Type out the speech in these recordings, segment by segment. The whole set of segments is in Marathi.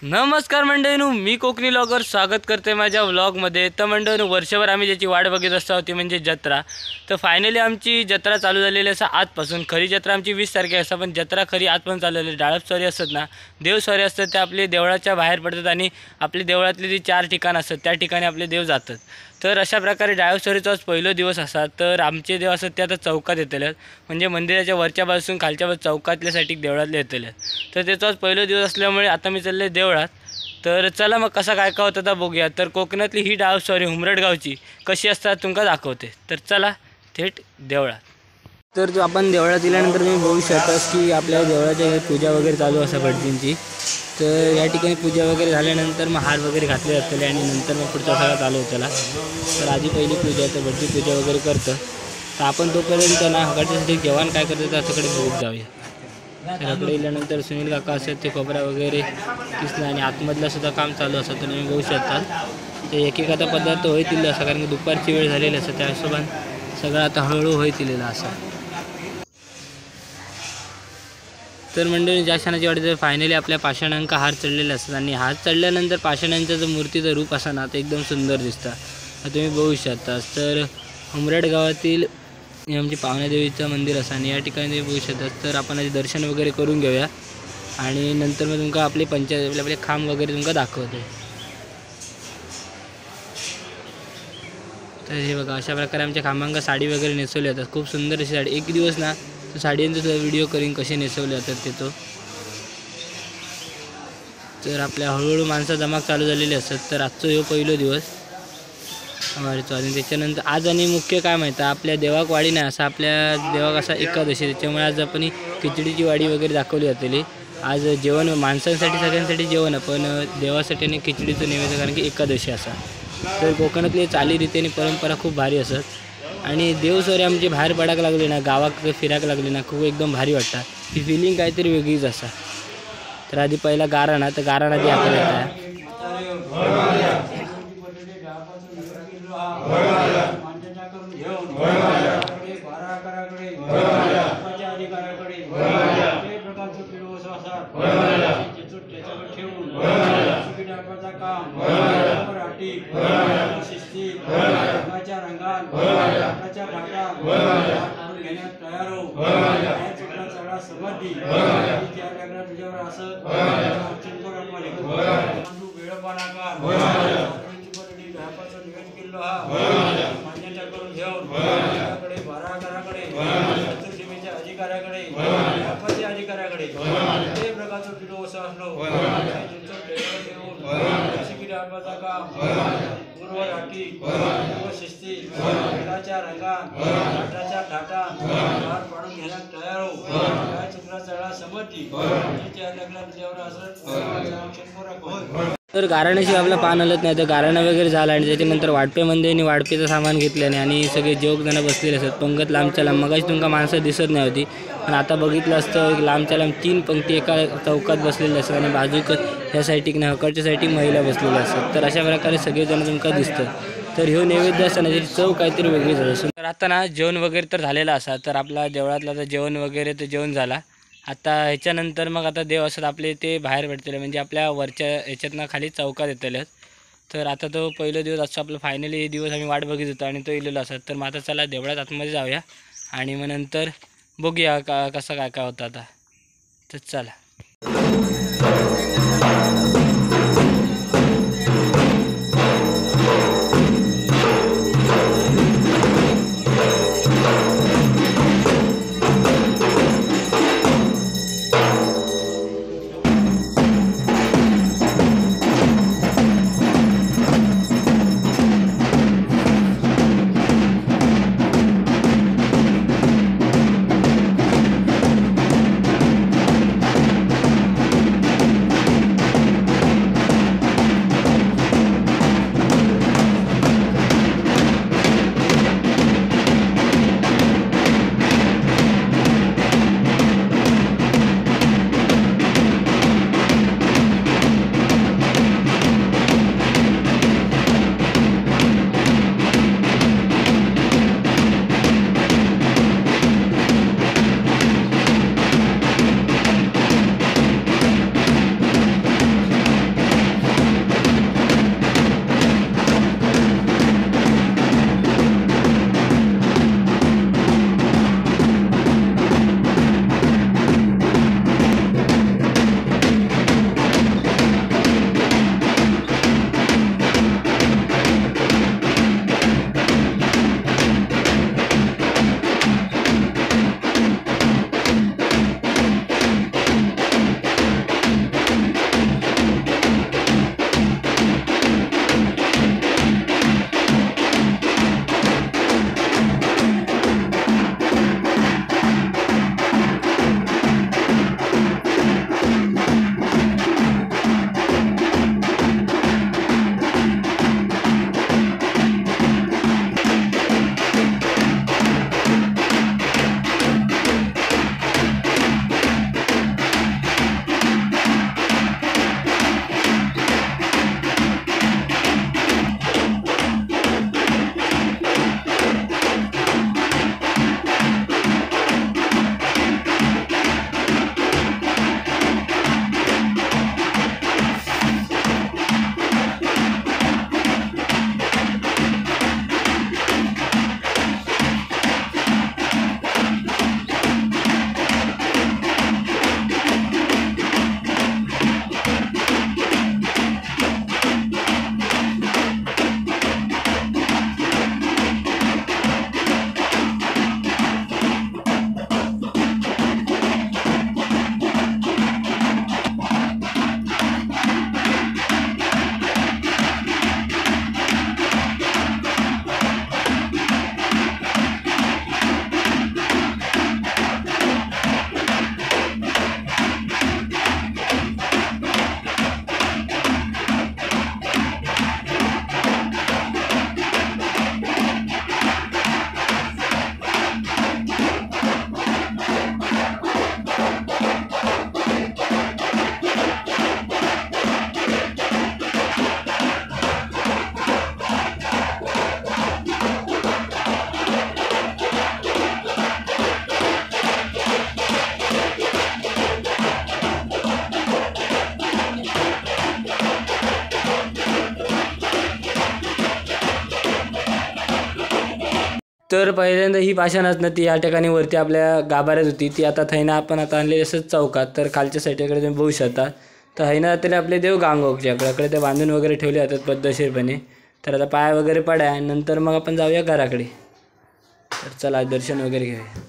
नमस्कार मंडळींनो, मी कोकणी व्लॉगर स्वागत करते माझ्या व्लॉगमध्ये। तर मंडळींनो, वर्षभर आम्ही ज्याची वाट बघत असतो ती म्हणजे जत्रा। तर फायनली आमची जत्रा चालू झालेली आहे आजपासून। खरी जत्रा आमची 20 तारखे असते, पण जत्रा खरी आजपासून चालू झाली। डाळपस्वारी असतात ना, देवस्वारी असतात, ते आपले देवळाच्या बाहेर पडतात आणि आपली देवळातली जी 4 ठिकाणं असतात त्या ठिकाणी आपले देव जातात। तर अशा प्रकारे डाळपस्वारीचा आज पहिला दिवस असा। तर आमचे देव असतात ते आता चौकात येतले, म्हणजे मंदिराच्या वरच्या बाजून खालच्या बाजू चौकातल्यासाठी देवळातले येतले। तर त्याचा आज पहिला दिवस असल्यामुळे आता मी चालले देवळात। तर चला मग कसा काय काय होतं तर बघूया। तर कोकणातली ही डाळपस्वारी उमरडगावची कशी असतात तुमका दाखवते। तर चला थेट देवळात। तर आपण देवळात गेल्यानंतर तुम्ही बघू शकतास की आपल्या देवळाच्या पूजा वगैरे चालू असतात भटजींची। तर या ठिकाणी पूजा वगैरे झाल्यानंतर मग हार वगैरे घातले जातले आणि नंतर मग पुढचा सगळा चालू होताला। तर आधी पहिली पूजा तर भटजी पूजा वगैरे करतं। तर आपण तोपर्यंत ना हकाटीसाठी जेवण काय करतं त्याच्याकडे बघून जाऊया। तर इकडे गेल्यानंतर सुनील काका असतात ते खोबरा वगैरे किसणं आणि आतमधलं सुद्धा काम चालू असतं। तुम्ही बघू शकता ते एक एक आता पदार्थ होईल असं, कारण की दुपारची वेळ झालेली असं, त्या हिशोबाने सगळं आता हळूहळू होईल असं। तर मंडळी ज्या क्षणाची वाटते तर फायनली आपल्या पाषाणांका हार चढलेले असतात आणि हार चढल्यानंतर पाषाणांचं जो मूर्तीचं रूप असं ना ते एकदम सुंदर दिसतं। तुम्ही बघू शकता। तर उमरड गावातील हे आमची पावण्यादेवीचं मंदिर असं आणि या ठिकाणी तुम्ही बघू शकता। तर आपण आधी दर्शन वगैरे करून घेऊया आणि नंतर मग तुमका आपले आपले खांब वगैरे तुमका दाखवते। तर हे बघा, अशा प्रकारे आमच्या खांबांका साडी वगैरे नेसवली जातात। खूप सुंदर अशी साडी, एक दिवस ना तर साडींचा व्हिडिओ करीन कसे नेसवले जातात ते। तर आपल्या हळूहळू माणसं जमा चालू झालेली असतात। तर आजचा हा पहिला दिवस वारीचा आणि त्याच्यानंतर आज आणि मुख्य काय माहिती आहे, आपल्या देवाक वाडी नाही असं, आपल्या देवाक असा एकादशी, त्याच्यामुळे आज आपण खिचडीची वाडी वगैरे दाखवली जाते। आज जेवण माणसांसाठी सगळ्यांसाठी जेवण, पण देवासाठी आणि खिचडीचं नैवेद्य, कारण की एकादशी असा। तर कोकणातली चालीरीती आणि परंपरा खूप भारी असतात आणि देवस्वारी आमची बाहेर पडायला लागली ना, गावात फिरायला लागली ना, खूप एकदम भारी वाटतात। ती फिलिंग काहीतरी वेगळीच असा। तर आधी पहिला गाराणा, तर गाराणा ती आपण येत आहे। अधिकाऱ्याकडे ते प्रकारचं पिलो असं असलो काम पूर्व राठी पूर्व शिस्ती रंगाच्या रंगात लाटाच्या थाटात हार पाडून घेण्यात तयार हो। काय चुकला चढा समजती त्या लग्नात तुझ्यावर असं। तर गाराण्याशी आपला पान हलत नाही, तर गाराणा वगैरे झाला आणि त्याच्यानंतर वाटपेमध्ये आणि वाटपेचं सामान घेतल्याने आणि सगळे जोगजणं बसलेले असतात पंगत लांबच्या लांब। मगाशी तुमका माणसं दिसत नाही होती, पण आता बघितलं असतं लांबच्या लांब 3 पंक्ती एका चौकात बसलेले असतात आणि बाजूक ह्या साईडीक नाही हकडच्या साईडीक महिला बसलेल्या असतात। तर अशा प्रकारे सगळेजण तुमका दिसतं। तर ह्यो नैवेद्य असताना त्याची चव काहीतरी वेगळीच असते। तर आता ना जेवण वगैरे तर झालेलं असा। तर आपला देवळातला तर जेवण वगैरे तर जेवण झाला। आता ह्याच्यानंतर मग आता देव असतात आपले ते बाहेर पडतले, म्हणजे आपल्या वरच्या ह्याच्यातनं खाली चौकात येतले। तर आता तो पहिला दिवस असं आपलं फायनली हे दिवस आम्ही वाट बघत होतो आणि तो इलेला असत। तर मग आता चला देवळात आतमध्ये जाऊया आणि मग नंतर बघूया कसं काय काय होतं आता। तर चला। तर पहिल्यांदा ही पाषाणच ना ती या ठिकाणी वरती आपल्या गाभाऱ्यात होती, ती आता थैना आपण आता आणली असंच चौकात. तर खालच्या साईडकडे तुम्ही बघू शकता. तर हैना त्याला आपले देव गांगोकच्याकडे ते बांधून वगैरे ठेवले जातात पद्धतशीरपणे. तर आता पाय वगैरे पडा नंतर मग आपण जाऊया घराकडे. तर चला दर्शन वगैरे घेऊया.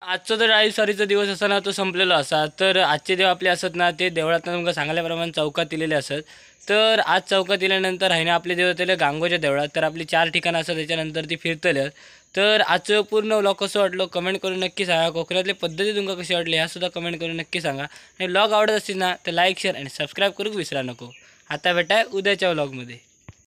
आजचा तर सॉरीचा दिवस असा ना तो संपलेला असा. तर आजचे देव आपले असत ना ते देवळात तुमका सांगल्याप्रमाणे चौकात दिलेले असत. तर आज चौकात दिल्यानंतर आहे ना आपले देव होते गांगोच्या देवळात. तर आपली 4 ठिकाणं असतात त्याच्यानंतर ती फिरतले. तर आजचं पूर्ण व्लॉग कसं वाटलं कमेंट करून नक्की सांगा. कोकणातली पद्धती तुमका कशी वाटली ह्यासुद्धा कमेंट करून नक्की सांगा. आणि व्लॉग आवडत असतील ना तर लाईक शेअर आणि सबस्क्राईब करू विसरा नको. आता भेटाय उद्याच्या व्लॉगमध्ये.